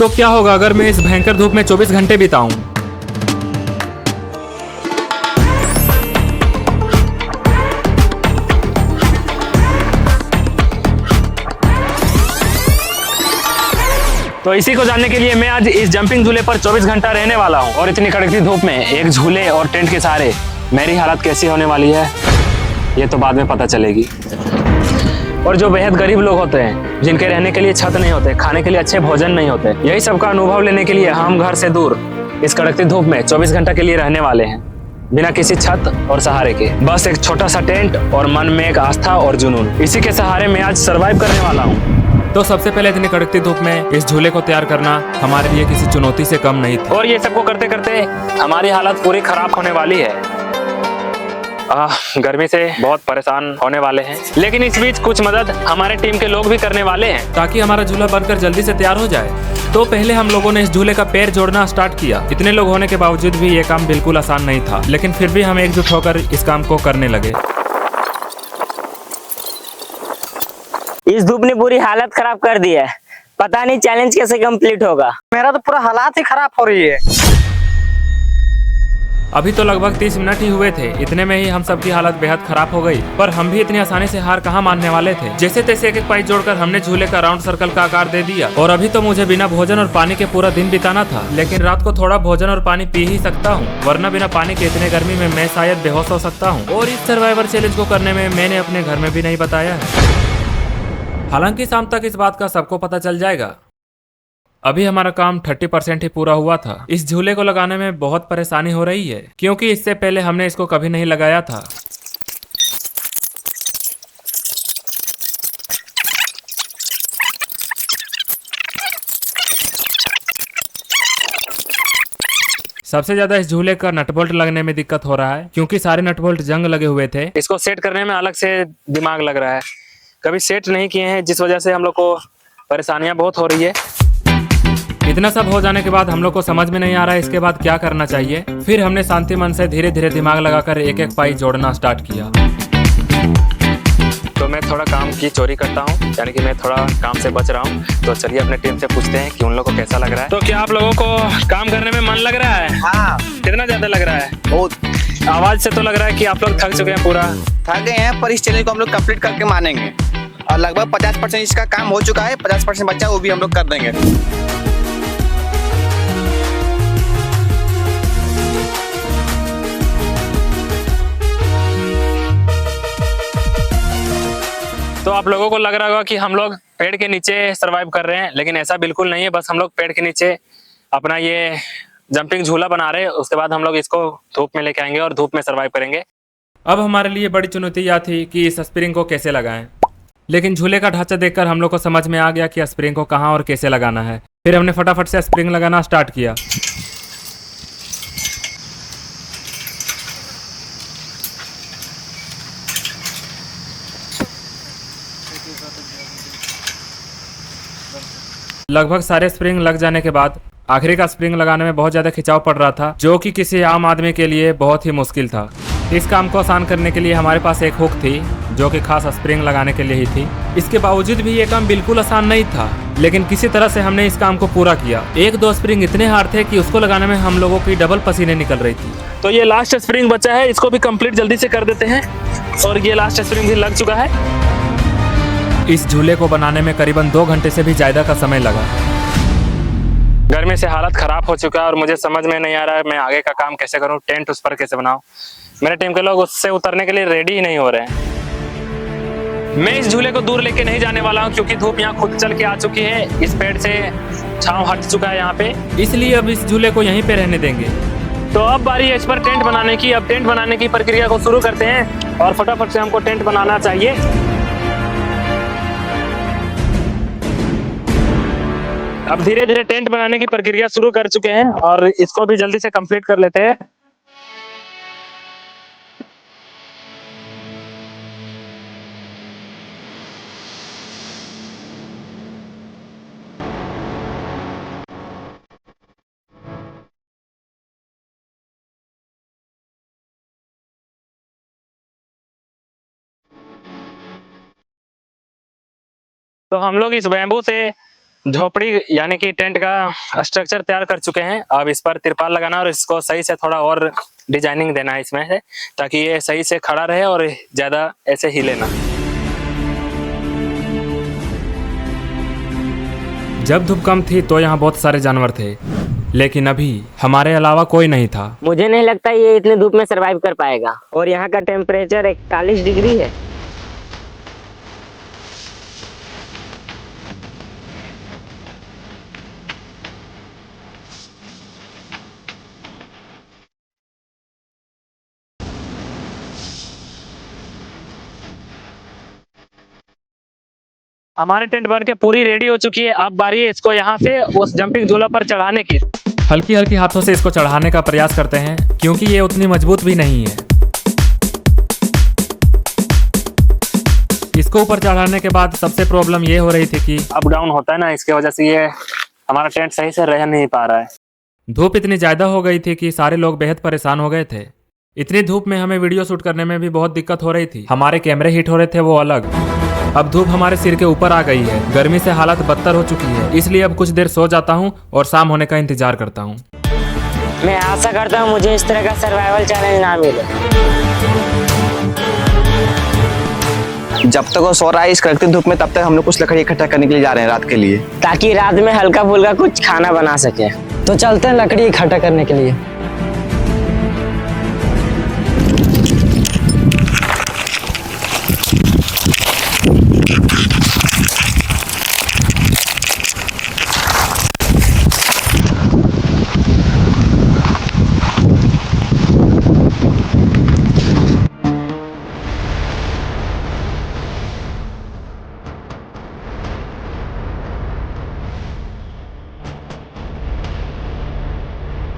तो क्या होगा अगर मैं इस भयंकर धूप में 24 घंटे बिताऊं? तो इसी को जानने के लिए मैं आज इस जंपिंग झूले पर 24 घंटा रहने वाला हूँ और इतनी कड़कती धूप में एक झूले और टेंट के सहारे मेरी हालत कैसी होने वाली है ये तो बाद में पता चलेगी। और जो बेहद गरीब लोग होते हैं, जिनके रहने के लिए छत नहीं होते, खाने के लिए अच्छे भोजन नहीं होते, यही सबका अनुभव लेने के लिए हम घर से दूर इस कड़कती धूप में 24 घंटा के लिए रहने वाले हैं, बिना किसी छत और सहारे के। बस एक छोटा सा टेंट और मन में एक आस्था और जुनून, इसी के सहारे मैं आज सरवाइव करने वाला हूँ। तो सबसे पहले इतनी कड़कती धूप में इस झूले को तैयार करना हमारे लिए किसी चुनौती से कम नहीं थी। और ये सबको करते करते हमारी हालत पूरी खराब होने वाली है। गर्मी से बहुत परेशान होने वाले हैं, लेकिन इस बीच कुछ मदद हमारे टीम के लोग भी करने वाले हैं ताकि हमारा झूला बनकर जल्दी से तैयार हो जाए। तो पहले हम लोगों ने इस झूले का पैर जोड़ना स्टार्ट किया। इतने लोग होने के बावजूद भी ये काम बिल्कुल आसान नहीं था, लेकिन फिर भी हम एकजुट होकर इस काम को करने लगे। इस धूप ने पूरी हालत खराब कर दी है। पता नहीं चैलेंज कैसे कंप्लीट होगा। मेरा तो पूरा हालात ही खराब हो रही है। अभी तो लगभग 30 मिनट ही हुए थे, इतने में ही हम सबकी हालत बेहद खराब हो गई। पर हम भी इतनी आसानी से हार कहाँ मानने वाले थे। जैसे तैसे एक एक पाइप जोड़कर हमने झूले का राउंड सर्कल का आकार दे दिया। और अभी तो मुझे बिना भोजन और पानी के पूरा दिन बिताना था, लेकिन रात को थोड़ा भोजन और पानी पी ही सकता हूँ, वरना बिना पानी के इतने गर्मी में मैं शायद बेहोश हो सकता हूँ। और इस सर्वाइवर चैलेंज को करने में मैंने अपने घर में भी नहीं बताया है। हालांकि शाम तक इस बात का सबको पता चल जाएगा। अभी हमारा काम 30% ही पूरा हुआ था। इस झूले को लगाने में बहुत परेशानी हो रही है, क्योंकि इससे पहले हमने इसको कभी नहीं लगाया था। सबसे ज्यादा इस झूले का नट बोल्ट लगने में दिक्कत हो रहा है, क्योंकि सारे नट बोल्ट जंग लगे हुए थे। इसको सेट करने में अलग से दिमाग लग रहा है, कभी सेट नहीं किए हैं, जिस वजह से हम लोग को परेशानियां बहुत हो रही है। इतना सब हो जाने के बाद हम लोग को समझ में नहीं आ रहा है इसके बाद क्या करना चाहिए। फिर हमने शांति मन से धीरे धीरे दिमाग लगाकर एक एक पाई जोड़ना स्टार्ट किया। तो मैं थोड़ा काम की चोरी करता हूँ, यानी कि मैं थोड़ा काम से बच रहा हूँ। तो चलिए अपने टीम से पूछते हैं कि उन लोगों को कैसा लग रहा है। तो क्या आप लोगों को काम करने में मन लग रहा है? हाँ, कितना ज्यादा लग रहा है? बहुत। आवाज से तो लग रहा है कि आप लोग थक चुके हैं पूरा। थक गए हैं, पर इस चैलेंज को हम लोग कंप्लीट करके मानेंगे। और लगभग 50% इसका काम हो चुका है, 50% बच्चा वो भी हम लोग कर देंगे। तो आप लोगों को लग रहा होगा कि हम लोग पेड़ के नीचे सरवाइव कर रहे हैं, लेकिन ऐसा बिल्कुल नहीं है। बस हम लोग पेड़ के नीचे अपना ये जंपिंग झूला बना रहे हैं, उसके बाद हम लोग इसको धूप में लेके आएंगे और धूप में सरवाइव करेंगे। अब हमारे लिए बड़ी चुनौती यह थी कि इस स्प्रिंग को कैसे लगाएं। लेकिन झूले का ढांचा देखकर हम लोग को समझ में आ गया कि स्प्रिंग को कहां और कैसे लगाना है। फिर हमने फटाफट से स्प्रिंग लगाना स्टार्ट किया। लगभग सारे स्प्रिंग लग जाने के बाद आखिरी का स्प्रिंग लगाने में बहुत ज्यादा खिंचाव पड़ रहा था, जो कि किसी आम आदमी के लिए बहुत ही मुश्किल था। इस काम को आसान करने के लिए हमारे पास एक हुक थी, जो कि खास स्प्रिंग लगाने के लिए ही थी। इसके बावजूद भी ये काम बिल्कुल आसान नहीं था, लेकिन किसी तरह से हमने इस काम को पूरा किया। एक दो स्प्रिंग इतने हार्ड थे कि उसको लगाने में हम लोगों की डबल पसीने निकल रही थी। तो ये लास्ट स्प्रिंग बचा है, इसको भी कंप्लीट जल्दी से कर देते हैं। और ये लास्ट स्प्रिंग भी लग चुका है। इस झूले को बनाने में करीबन 2 घंटे से भी ज्यादा का समय लगा। गर्मी से हालत खराब हो चुका है और मुझे समझ में नहीं आ रहा है मैं आगे का काम कैसे करूं, टेंट उस पर कैसे बनाऊं। मेरे टीम के लोग उससे उतरने के लिए रेडी ही नहीं हो रहे हैं। मैं इस झूले को दूर लेके नहीं जाने वाला हूं, क्योंकि धूप यहाँ खुद चल के आ चुकी है। इस पेड़ से छांव हट चुका है यहाँ पे, इसलिए अब इस झूले को यहीं पे रहने देंगे। तो अब बारी है इस पर टेंट बनाने की। अब टेंट बनाने की प्रक्रिया को शुरू करते हैं और फटाफट से हमको टेंट बनाना चाहिए। अब धीरे धीरे टेंट बनाने की प्रक्रिया शुरू कर चुके हैं और इसको भी जल्दी से कंप्लीट कर लेते हैं। तो हम लोग इस बैम्बू से झोपड़ी यानी कि टेंट का स्ट्रक्चर तैयार कर चुके हैं। अब इस पर तिरपाल लगाना और इसको सही से थोड़ा और डिजाइनिंग देना है इसमें से, ताकि ये सही से खड़ा रहे और ज्यादा ऐसे हिले ना। जब धूप कम थी तो यहाँ बहुत सारे जानवर थे, लेकिन अभी हमारे अलावा कोई नहीं था। मुझे नहीं लगता ये इतनी धूप में सरवाइव कर पाएगा। और यहाँ का टेम्परेचर 41 डिग्री है। हमारी टेंट बन के पूरी रेडी हो चुकी है। अब बारी है इसको यहाँ से उस जंपिंग झूला पर चढ़ाने की। हल्की हल्की हाथों से इसको चढ़ाने का प्रयास करते हैं, क्योंकि ये उतनी मजबूत भी नहीं है। इसको ऊपर चढ़ाने के बाद सबसे प्रॉब्लम ये हो रही थी कि अप डाउन होता है ना, इसके वजह से ये हमारा टेंट सही से रह नहीं पा रहा है। धूप इतनी ज्यादा हो गई थी कि सारे लोग बेहद परेशान हो गए थे। इतनी धूप में हमें वीडियो शूट करने में भी बहुत दिक्कत हो रही थी। हमारे कैमरे हीट हो रहे थे वो अलग। अब धूप हमारे सिर के ऊपर आ गई है। गर्मी से हालत बदतर हो चुकी है, इसलिए अब कुछ देर सो जाता हूँ और शाम होने का इंतजार करता हूँ। मैं आशा करता हूँ मुझे इस तरह का सर्वाइवल चैलेंज ना मिले। जब तक वो सो रहा है इस कड़कती धूप में, तब तक हम लोग कुछ लकड़ी इकट्ठा करने के लिए जा रहे हैं रात के लिए, ताकि रात में हल्का फुल्का कुछ खाना बना सके। तो चलते हैं लकड़ी इकट्ठा करने के लिए।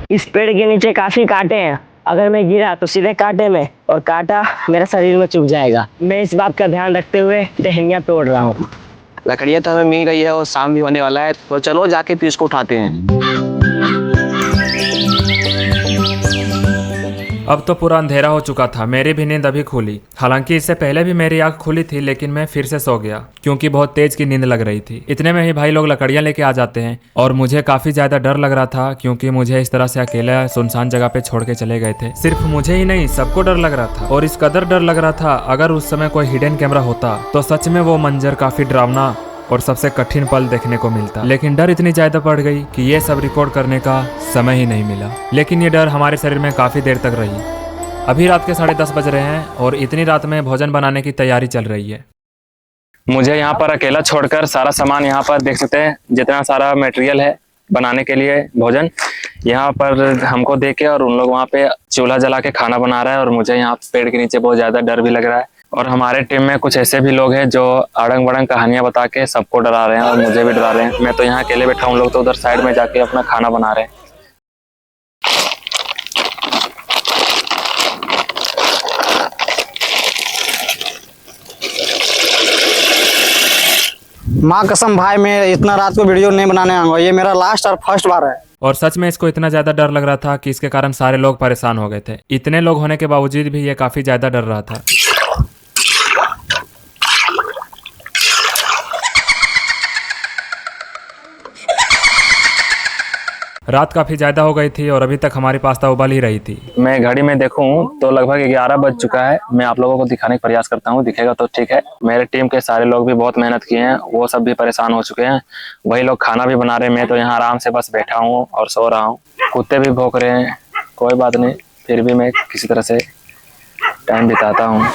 इस पेड़ के नीचे काफी कांटे हैं। अगर मैं गिरा तो सीधे कांटे में, और कांटा मेरा शरीर में चुभ जाएगा। मैं इस बात का ध्यान रखते हुए टहनियाँ तोड़ रहा हूँ। लकड़ियाँ तो हमें मिल गई है और शाम भी होने वाला है, तो चलो जाके फिर इसको उठाते हैं। अब तो पूरा अंधेरा हो चुका था। मेरी भी नींद अभी खुली। हालांकि इससे पहले भी मेरी आंख खुली थी, लेकिन मैं फिर से सो गया क्योंकि बहुत तेज की नींद लग रही थी। इतने में ही भाई लोग लकड़ियां लेके आ जाते हैं और मुझे काफी ज्यादा डर लग रहा था, क्योंकि मुझे इस तरह से अकेला सुनसान जगह पे छोड़ के चले गए थे। सिर्फ मुझे ही नहीं, सबको डर लग रहा था। और इस कदर डर लग रहा था, अगर उस समय कोई हिडन कैमरा होता तो सच में वो मंजर काफी डरावना और सबसे कठिन पल देखने को मिलता। लेकिन डर इतनी ज्यादा बढ़ गई कि ये सब रिकॉर्ड करने का समय ही नहीं मिला। लेकिन ये डर हमारे शरीर में काफी देर तक रही। अभी रात के 10:30 बज रहे हैं और इतनी रात में भोजन बनाने की तैयारी चल रही है। मुझे यहाँ पर अकेला छोड़कर सारा सामान यहाँ पर देख सकते हैं, जितना सारा मटेरियल है बनाने के लिए भोजन, यहाँ पर हमको देख के, और उन लोग वहाँ पे चूल्हा जला के खाना बना रहा है। और मुझे यहाँ पेड़ के नीचे बहुत ज्यादा डर भी लग रहा है। और हमारे टीम में कुछ ऐसे भी लोग हैं जो अड़ंग बड़ंग कहानियां बता के सबको डरा रहे हैं और मुझे भी डरा रहे हैं। मैं तो यहाँ अकेले बैठा हूँ, लोग तो उधर साइड में जाके अपना खाना बना रहे हैं। माँ कसम भाई, मैं इतना रात को वीडियो नहीं बनाने आऊंगा। ये मेरा लास्ट और फर्स्ट बार है। और सच में इसको इतना ज्यादा डर लग रहा था कि इसके कारण सारे लोग परेशान हो गए थे। इतने लोग होने के बावजूद भी ये काफी ज्यादा डर रहा था। रात काफी ज्यादा हो गई थी और अभी तक हमारी पास्ता उबल ही रही थी। मैं घड़ी में देखूं तो लगभग 11 बज चुका है। मैं आप लोगों को दिखाने का प्रयास करता हूं, दिखेगा तो ठीक है। मेरे टीम के सारे लोग भी बहुत मेहनत किए हैं, वो सब भी परेशान हो चुके हैं। वही लोग खाना भी बना रहे हैं, मैं तो यहाँ आराम से बस बैठा हूँ और सो रहा हूँ। कुत्ते भी भौंक रहे हैं, कोई बात नहीं, फिर भी मैं किसी तरह से टाइम बिताता हूँ।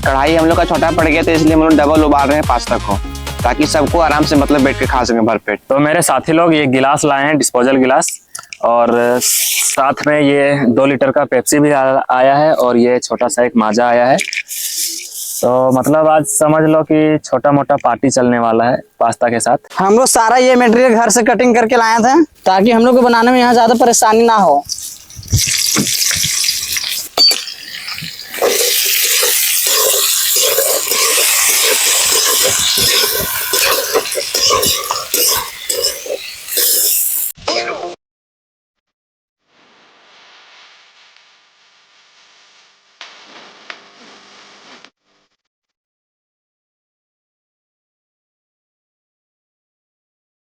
कढ़ाई हम लोग का छोटा पड़ गया था, इसलिए हम लोग डबल उबाल रहे हैं पास्ता को, ताकि सबको आराम से मतलब बैठ के खा सके भरपेट। तो मेरे साथी लोग ये गिलास लाए हैं, डिस्पोजल गिलास, और साथ में ये 2 लीटर का पेप्सी भी आया है, और ये छोटा सा एक माजा आया है। तो मतलब आज समझ लो कि छोटा मोटा पार्टी चलने वाला है पास्ता के साथ। हम लोग सारा ये मटेरियल घर से कटिंग करके लाए थे, ताकि हम लोग को बनाने में यहाँ ज्यादा परेशानी ना हो।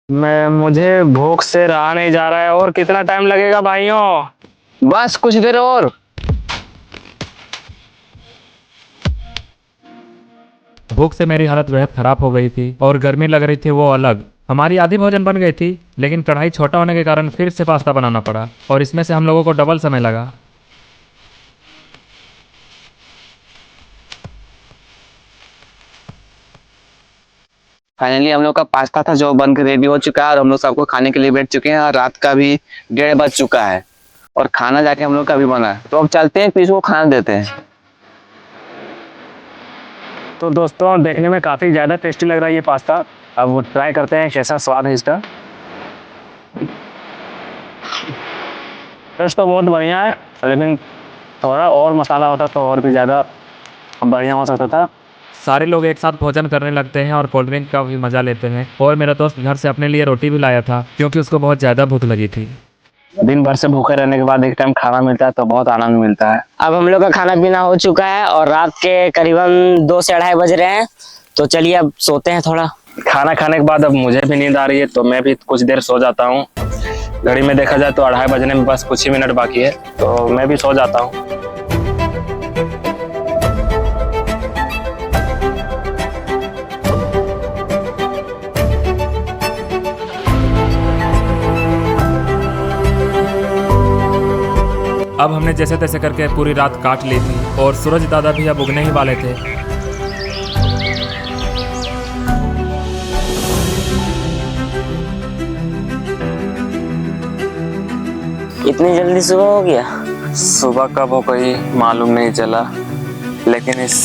मुझे भूख से रहा नहीं जा रहा है। और कितना टाइम लगेगा भाइयों? बस कुछ देर और। भूख से मेरी हालत बेहद खराब हो गई थी और गर्मी लग रही थी वो अलग। हमारी आधी भोजन बन गई थी, लेकिन कढ़ाई छोटा होने के कारण फिर से पास्ता बनाना पड़ा और इसमें से हम लोगों को डबल समय लगा। फाइनली हम लोग का पास्ता था जो बन के रेडी हो चुका है और हम लोग सबको खाने के लिए बैठ चुके हैं और रात का भी 1:30 बज चुका है और खाना जाके हम लोग का भी बना है। तो अब चलते हैं, किसी को खाना देते हैं। तो दोस्तों, देखने में काफ़ी ज़्यादा टेस्टी लग रहा है ये पास्ता। अब वो ट्राई करते हैं कैसा स्वाद है इसका। टेस्ट तो बहुत बढ़िया है, लेकिन थोड़ा और मसाला होता तो और भी ज़्यादा बढ़िया हो सकता था। सारे लोग एक साथ भोजन करने लगते हैं और कोल्ड ड्रिंक का भी मजा लेते हैं। और मेरा दोस्त घर से अपने लिए रोटी भी लाया था क्योंकि उसको बहुत ज़्यादा भूख लगी थी। दिन भर से भूखे रहने के बाद एक टाइम खाना मिलता है तो बहुत आनंद मिलता है। अब हम लोग का खाना पीना हो चुका है और रात के करीबन 2 से 2:30 बज रहे हैं। तो चलिए अब सोते हैं थोड़ा। खाना खाने के बाद अब मुझे भी नींद आ रही है तो मैं भी कुछ देर सो जाता हूँ। घड़ी में देखा जाए तो 2:30 बजने में बस कुछ ही मिनट बाकी है, तो मैं भी सो जाता हूँ। अब हमने जैसे तैसे करके पूरी रात काट ली थी और सूरज दादा भी अब उगने ही वाले थे। इतनी जल्दी सुबह हो गया? सुबह कब हो गई मालूम नहीं चला, लेकिन इस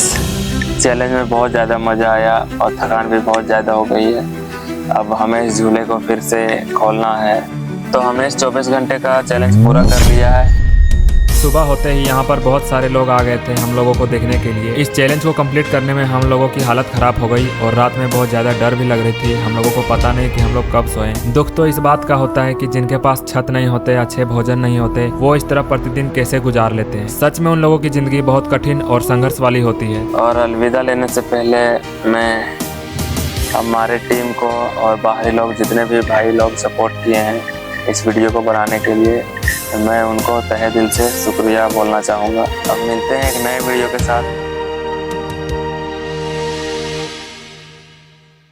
चैलेंज में बहुत ज़्यादा मज़ा आया और थकान भी बहुत ज़्यादा हो गई है। अब हमें इस झूले को फिर से खोलना है, तो हमने इस 24 घंटे का चैलेंज पूरा कर लिया है। सुबह होते ही यहाँ पर बहुत सारे लोग आ गए थे हम लोगों को देखने के लिए। इस चैलेंज को कंप्लीट करने में हम लोगों की हालत खराब हो गई और रात में बहुत ज़्यादा डर भी लग रही थी। हम लोगों को पता नहीं कि हम लोग कब सोएं। दुख तो इस बात का होता है कि जिनके पास छत नहीं होते, अच्छे भोजन नहीं होते, वो इस तरह प्रतिदिन कैसे गुजार लेते हैं। सच में उन लोगों की ज़िंदगी बहुत कठिन और संघर्ष वाली होती है। और अलविदा लेने से पहले मैं हमारे टीम को और बाहरी लोग जितने भी भाई लोग सपोर्ट किए हैं इस वीडियो को बनाने के लिए, मैं उनको तहे दिल से शुक्रिया बोलना चाहूँगा। अब मिलते हैं एक नए वीडियो के साथ।